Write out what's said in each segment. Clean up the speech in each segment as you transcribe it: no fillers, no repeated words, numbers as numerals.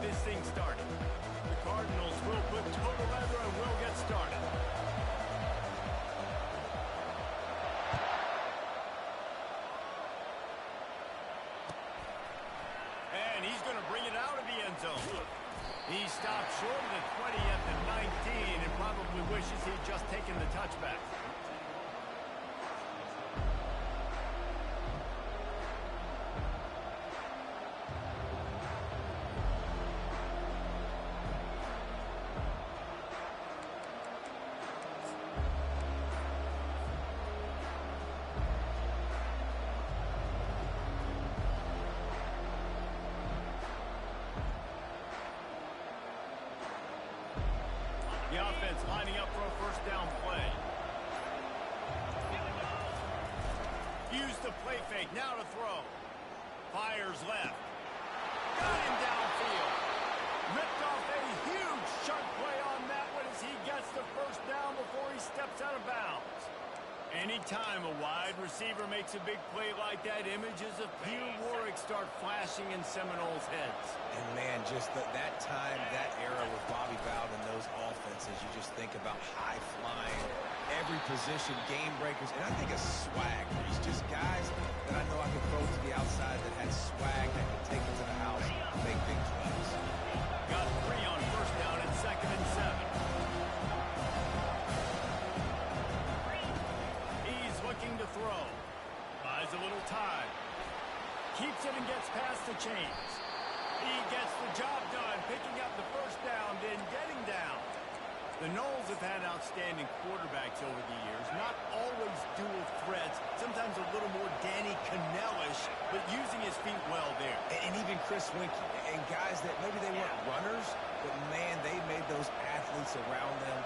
this thing started. The Cardinals will put total leather and will get started. And he's going to bring it out of the end zone. He stopped short of the 20 at the 19 and probably wishes he'd just taken the touchback. The offense lining up for a first down play. Use the play fake, now to throw. Fires left. Got him downfield. Ripped off a huge sharp play on that one as he gets the first down before he steps out of bounds. Anytime a wide receiver makes a big play like that, images of Peter Warwick start flashing in Seminoles' heads. And man, just that time, that era with Bobby Bowden and those offenses, you just think about high flying, every position, game breakers, and I think of swag. It's just guys that I know I could throw to the outside that had swag, that could take it to the house, make big plays. Got 3 on first down and 2nd and 7. Looking to throw. Buys a little time. Keeps it and gets past the chains. He gets the job done, picking up the first down, then getting down. The Noles have had outstanding quarterbacks over the years. Not always dual threats. Sometimes a little more Danny Cannell-ish, but using his feet well there. And even Chris Winkie. And guys that maybe they weren't runners, but man, they made those athletes around them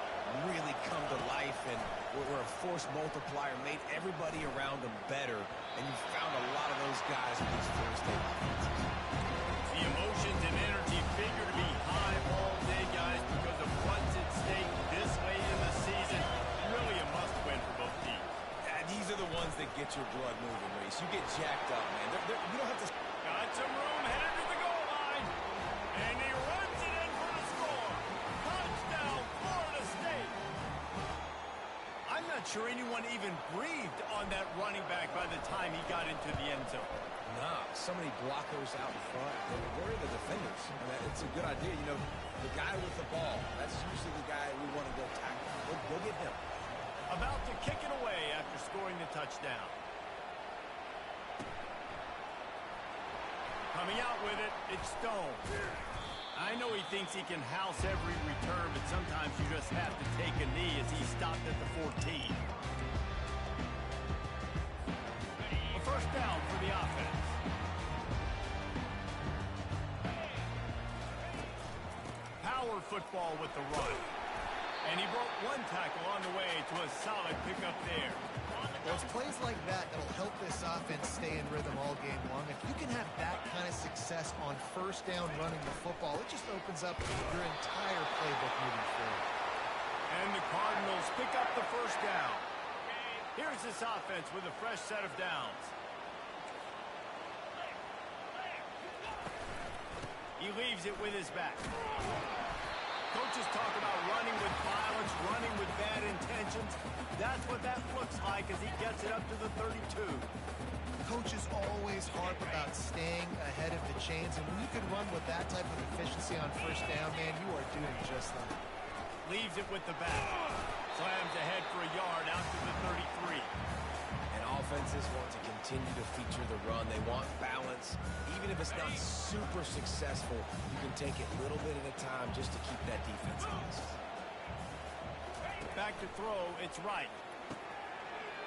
really come to life and were a force multiplier, made everybody around them better. And you found a lot of those guys with these Florida State offenses. The emotions and energy figure to be high all day, guys, because of what's at stake this late in the season. Really a must-win for both teams. These are the ones that get your blood moving, Reese. You get jacked up, man. You don't have to... Got some room, headed to the goal line. And he runs it in for the score. Touchdown, Florida State. I'm not sure anyone even breathed on that running back by the time he got into the end zone. Nah, so many blockers out in front. Where are the defenders? I mean, it's a good idea. You know, the guy with the ball, that's usually the guy we want to go tackle. Go get him. About to kick it away after scoring the touchdown. Coming out with it, it's Stone. I know he thinks he can house every return, but sometimes you just have to take a knee as he stopped at the 14. A first down for the offense. Power football with the run. And he broke one tackle on the way to a solid pickup there. Well, it's plays like that that'll help this offense stay in rhythm all game long. If you can have that kind of success on first down running the football, it just opens up your entire playbook moving forward. And the Cardinals pick up the first down. Here's this offense with a fresh set of downs. He leaves it with his back. Coaches talk about running with violence, running with bad intentions. That's what that looks like as he gets it up to the 32. Coaches always harp about staying ahead of the chains, and when you can run with that type of efficiency on first down, man, you are doing just that. Leaves it with the back. Slams ahead for a yard out to the 33. And offenses want to continue to feature the run. They want balance. Even if it's not super successful, you can take it little bit at a time just to keep that defense honest. Back to throw, it's right.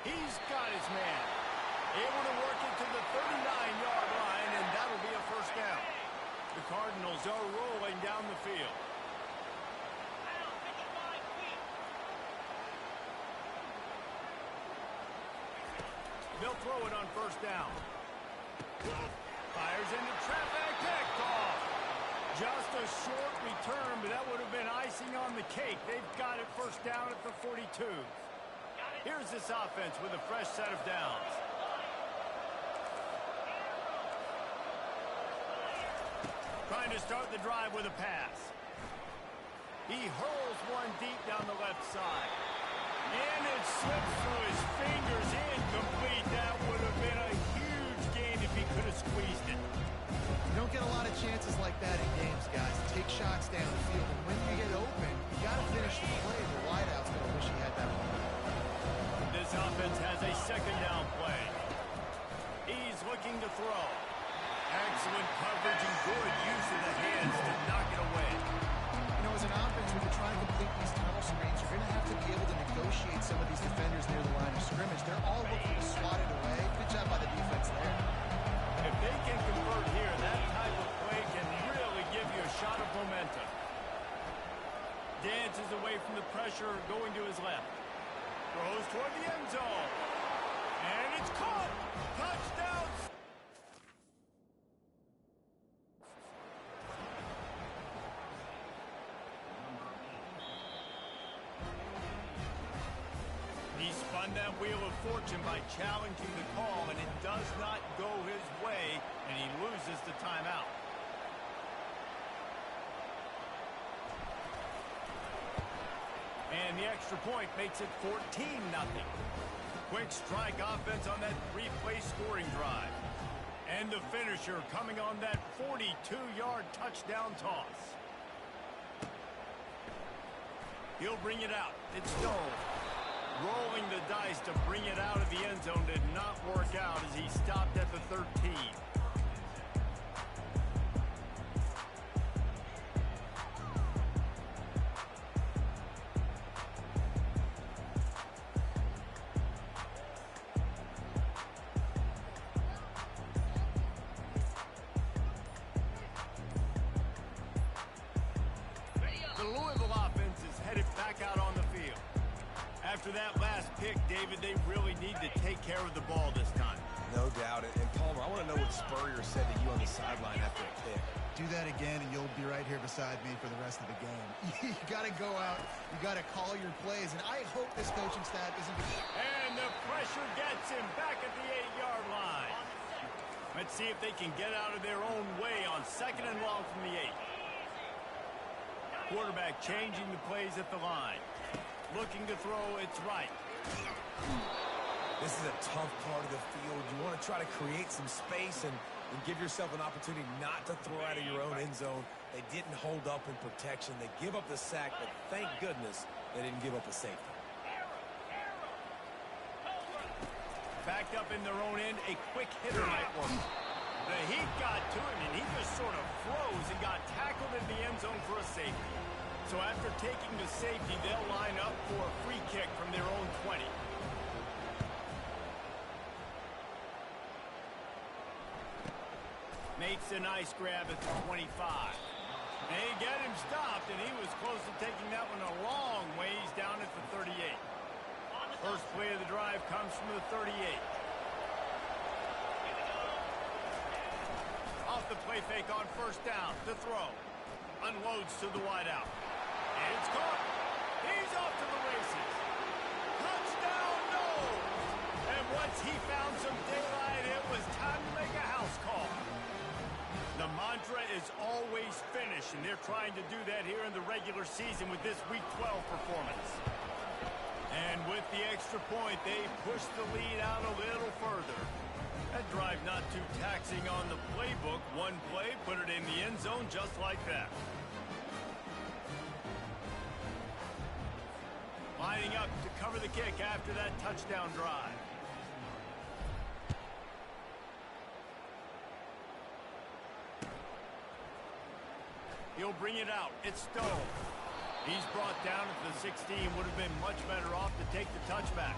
He's got his man. Able to work it to the 39-yard line, and that'll be a first down. The Cardinals are rolling down the field. They'll throw it on first down. Fires into traffic, picked off. Just a short return, but that would have been icing on the cake. They've got it first down at the 42. Here's this offense with a fresh set of downs. Trying to start the drive with a pass. He hurls one deep down the left side. And it slips through his fingers. Incomplete. That would have been a huge gain if he could have squeezed it. You don't get a lot of chances like that in games, guys. Take shots downfield, and when you get open, you got to finish the play. The wideout's going to wish he had that one. This offense has a second down play. He's looking to throw. Excellent coverage and good use of the hands to knock it away. You know, as an offense, when you're trying to complete these tunnel screens, you're going to have to be able to negotiate some of these defenders near the line of scrimmage. They're all looking to swat it away. Good job by the defense there. If they can convert here, that type of play can really give you a shot of momentum. Dances away from the pressure, going to his left. Throws toward the end zone. And it's caught. Touchdown. He spun that wheel of fortune by challenging the call, and it does not go his way, and he loses the timeout. And the extra point makes it 14-0. Quick strike offense on that three-play scoring drive. And the finisher coming on that 42-yard touchdown toss. He'll bring it out. It's Stone. Rolling the dice to bring it out of the end zone did not work out as he stopped at the 13. The Louisville offense is headed back out on the field. After that last pick, David, they really need to take care of the ball this time. No doubt. And Palmer, I want to know what Spurrier said to you on the sideline after a pick. Do that again, and you'll be right here beside me for the rest of the game. You got to go out. You got to call your plays, and I hope this coaching staff isn't. And the pressure gets him back at the 8-yard line. Let's see if they can get out of their own way on 2nd and long from the 8. Quarterback changing the plays at the line. Looking to throw, it's right. This is a tough part of the field. You want to try to create some space and give yourself an opportunity not to throw out of your own end zone. They didn't hold up in protection. They give up the sack, but thank goodness they didn't give up a safety. Backed up in their own end, a quick hitter might work. The heat got to him, and he just sort of froze and got tackled in the end zone for a safety. So after taking the safety, they'll line up for a free kick from their own 20. Makes a nice grab at the 25. They get him stopped, and he was close to taking that one a long ways down at the 38. First play of the drive comes from the 38. Off the play fake on first down. The throw. Unloads to the wideout. And it's caught. He's off to the races. Touchdown, no! And once he found some daylight, it was time to make a house call. The mantra is always finish, and they're trying to do that here in the regular season with this Week 12 performance. And with the extra point, they push the lead out a little further. That drive not too taxing on the playbook. One play, put it in the end zone just like that. Lining up to cover the kick after that touchdown drive. He'll bring it out. It's Stone. He's brought down at the 16. Would have been much better off to take the touchback.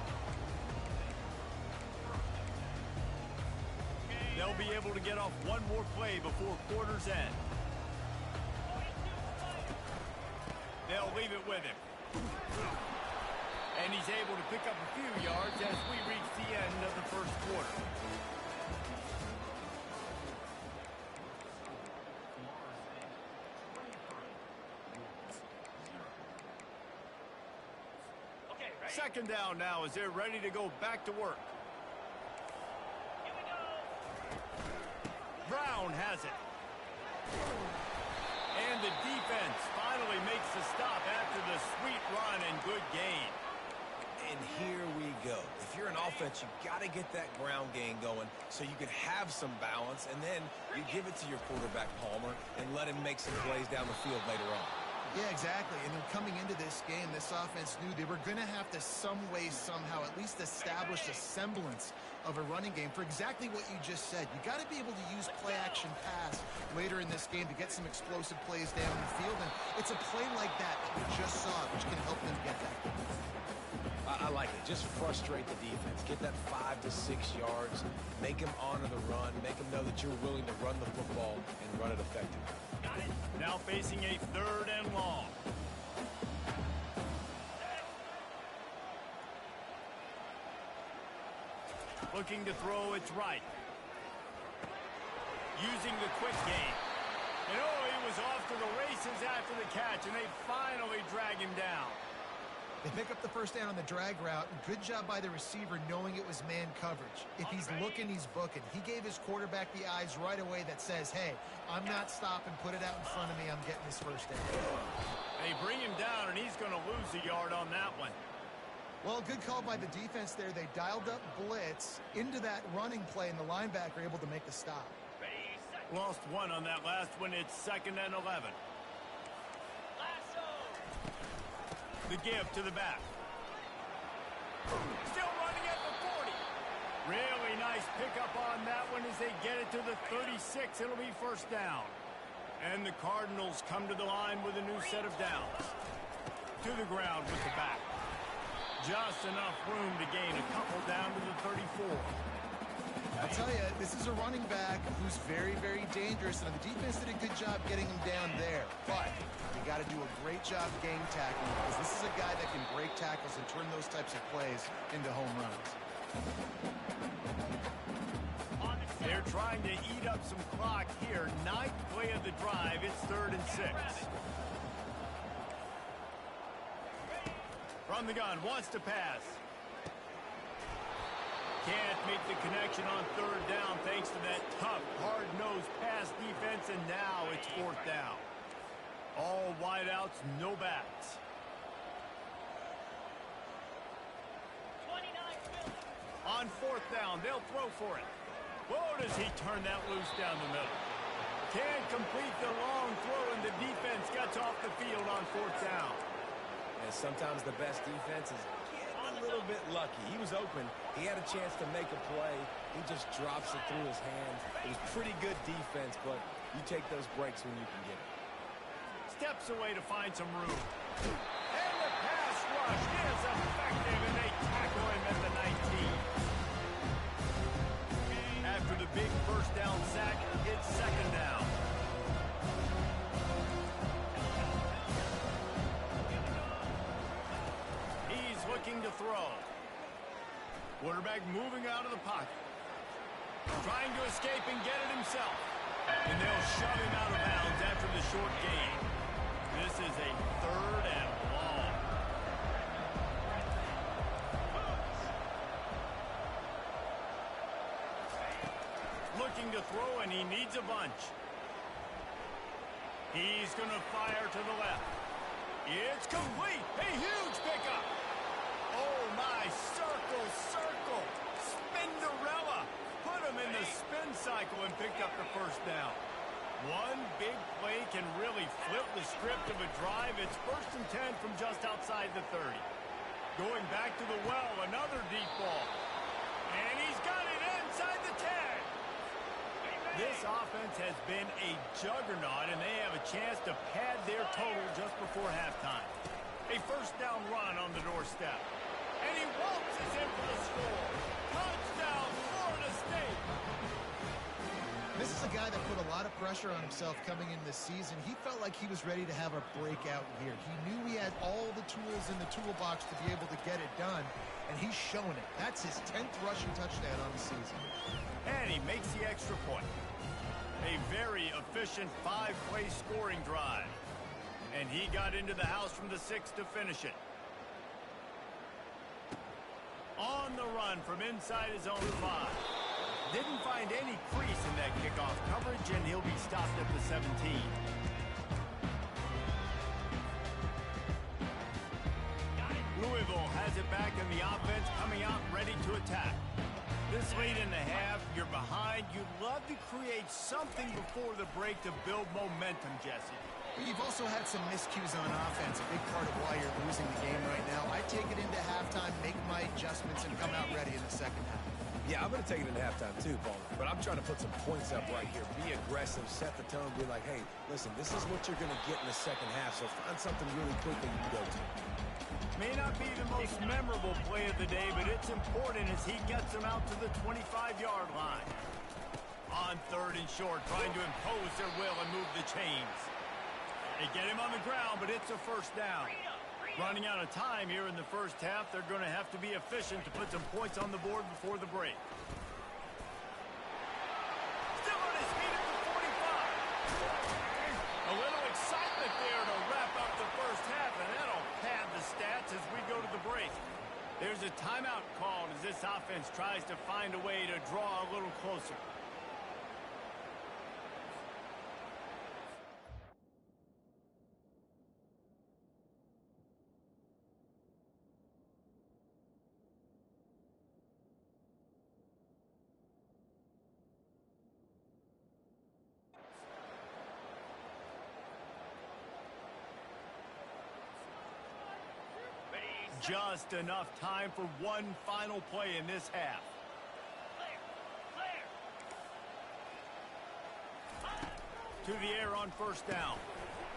They'll be able to get off one more play before quarter's end. They'll leave it with him. And he's able to pick up a few yards as we reach the end of the first quarter. Second down now as they're ready to go back to work. Brown has it. defense finally makes the stop after the sweet run and good gain. And here we go. If you're an offense, you've got to get that ground game going so you can have some balance, and then you give it to your quarterback, Palmer, and let him make some plays down the field later on. Yeah, exactly. And then coming into this game, this offense knew they were going to have to some way, somehow, at least establish a semblance of a running game for exactly what you just said. You got to be able to use play-action pass later in this game to get some explosive plays down the field. And it's a play like that we just saw, which can help them get that. I like it. Just frustrate the defense. Get that 5 to 6 yards. Make them honor the run. Make them know that you're willing to run the football and run it effectively. Now facing a 3rd and long. Looking to throw, it's right. Using the quick game. And oh, he was off to the races after the catch, and they finally drag him down. They pick up the first down on the drag route. Good job by the receiver knowing it was man coverage. If he's looking, he's booking. He gave his quarterback the eyes right away that says, hey, I'm not stopping. Put it out in front of me. I'm getting this first down. They bring him down, and he's going to lose a yard on that one. Well, good call by the defense there. They dialed up blitz into that running play, and the linebacker able to make the stop. Lost one on that last one. It's 2nd and 11. The give to the back. Still running at the 40. Really nice pickup on that one as they get it to the 36. It'll be first down. And the Cardinals come to the line with a new set of downs. To the ground with the back. Just enough room to gain a couple down to the 34. I'll tell you, this is a running back who's very, very dangerous, and the defense did a good job getting him down there. But you got to do a great job game tackling, because this is a guy that can break tackles and turn those types of plays into home runs. They're trying to eat up some clock here. 9th play of the drive. It's 3rd and 6. From the gun, wants to pass. Can't make the connection on 3rd down thanks to that tough, hard-nosed pass defense, and now it's 4th down. All wideouts, no backs. On 4th down, they'll throw for it. Whoa, does he turn that loose down the middle. Can't complete the long throw, and the defense gets off the field on 4th down. And sometimes the best defense is a little bit lucky. He was open. He had a chance to make a play. He just drops it through his hands. It was pretty good defense, but you take those breaks when you can get it. Steps away to find some room. And the pass rush is effective, and they tackle him at the 19. After the big first down sack, it's 2nd down. He's looking to throw. Quarterback moving out of the pocket. Trying to escape and get it himself. And they'll shove him out of bounds after the short gain. This is a 3rd and long. Looking to throw, and he needs a bunch. He's going to fire to the left. It's complete. A huge pickup. Oh, my. Circle, circle. Spinderella. Put him in the spin cycle and picked up the first down. One big play can really flip the script of a drive. It's 1st and 10 from just outside the 30. Going back to the well, another deep ball. And he's got it inside the 10. This offense has been a juggernaut, and they have a chance to pad their total just before halftime. A first down run on the doorstep. And he waltzes in for the score. Touchdown, Florida State. This is a guy that put a lot of pressure on himself coming in this season. He felt like he was ready to have a breakout here. He knew he had all the tools in the toolbox to be able to get it done, and he's shown it. That's his 10th rushing touchdown on the season. And he makes the extra point. A very efficient 5-play scoring drive. And he got into the house from the 6 to finish it. On the run from inside his own 5. Didn't find any crease in that kickoff coverage, and he'll be stopped at the 17. Louisville has it back in the offense, coming out ready to attack. This lead in the half, you're behind. You'd love to create something before the break to build momentum, Jesse. You've also had some miscues on offense, a big part of why you're losing the game right now. I take it into halftime, make my adjustments, and come out ready in the second half. Yeah, I'm going to take it into halftime too, Paul. But I'm trying to put some points up right here. Be aggressive, set the tone, be like, hey, listen, this is what you're going to get in the second half, so find something really quick that you can go to. May not be the most memorable play of the day, but it's important as he gets them out to the 25-yard line. On 3rd and short, trying to impose their will and move the chains. They get him on the ground, but it's a first down. Running out of time here in the first half, they're going to have to be efficient to put some points on the board before the break. Still on his feet at the 45. A little excitement there to wrap up the first half, and that'll pad the stats as we go to the break. There's a timeout called as this offense tries to find a way to draw a little closer. Just enough time for one final play in this half. To the air on first down.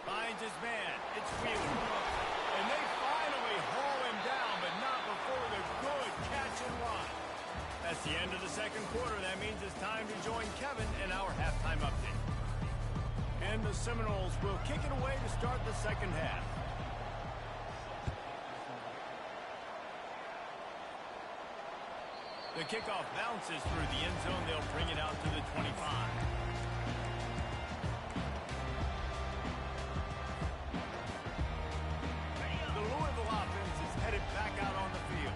Finds his man. It's Wheeler. And they finally haul him down, but not before the good catch and run. That's the end of the second quarter. That means it's time to join Kevin in our halftime update. And the Seminoles will kick it away to start the second half. The kickoff bounces through the end zone. They'll bring it out to the 25. The Louisville offense is headed back out on the field.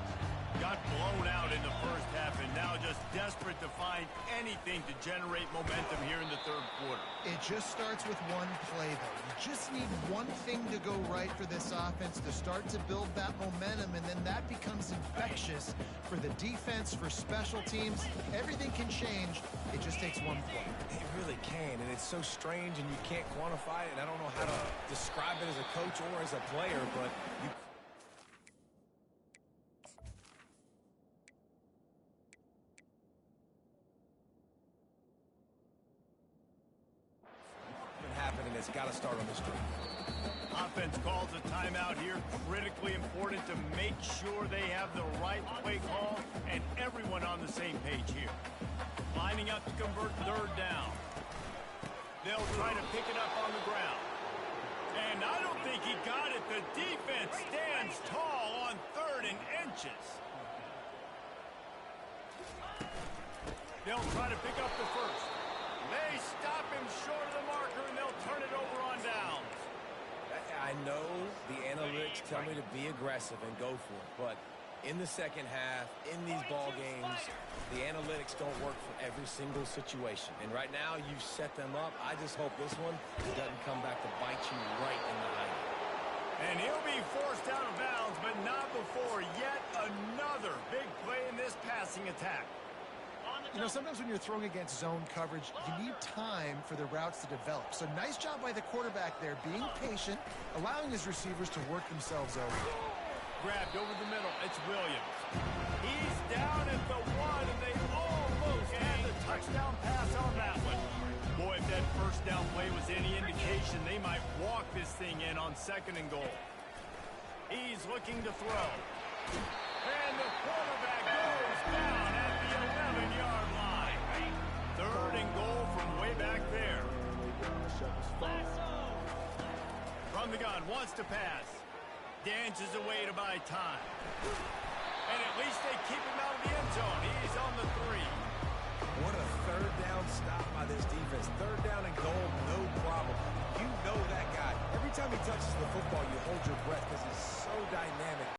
Got blown out in the first half and now just desperate to find anything to generate momentum here in the third quarter. It just starts with one play, though. You just need one thing to go right for this offense to start to build that momentum, and then that becomes infectious for the defense, for special teams. Everything can change. It just takes one play. It really can, and it's so strange, and you can't quantify it, and I don't know how to describe it as a coach or as a player, but you it's got to start on the street. Offense calls a timeout here. Critically important to make sure they have the right play call and everyone on the same page here. Lining up to convert third down. They'll try to pick it up on the ground. And I don't think he got it. The defense stands tall on 3rd and inches. They'll try to pick up the first. They stop him short of the marker, and they'll turn it over on downs. I know the analytics tell me to be aggressive and go for it, but in the second half, in these ball games, the analytics don't work for every single situation. And right now, you've set them up. I just hope this one doesn't come back to bite you right in the eye. And he'll be forced out of bounds, but not before yet another big play in this passing attack. You know, sometimes when you're throwing against zone coverage, you need time for the routes to develop. So nice job by the quarterback there, being patient, allowing his receivers to work themselves over. Grabbed over the middle. It's Williams. He's down at the 1, and they almost had the touchdown pass on that one. Boy, if that first down play was any indication, they might walk this thing in on 2nd and goal. He's looking to throw. And the quarterback goes down at the 11-yard line. 3rd and goal from way back there. From the gun, wants to pass. Dances away to buy time. And at least they keep him out of the end zone. He's on the 3. What a 3rd down stop by this defense. 3rd down and goal, no problem. You know that guy. Every time he touches the football, you hold your breath because he's so dynamic.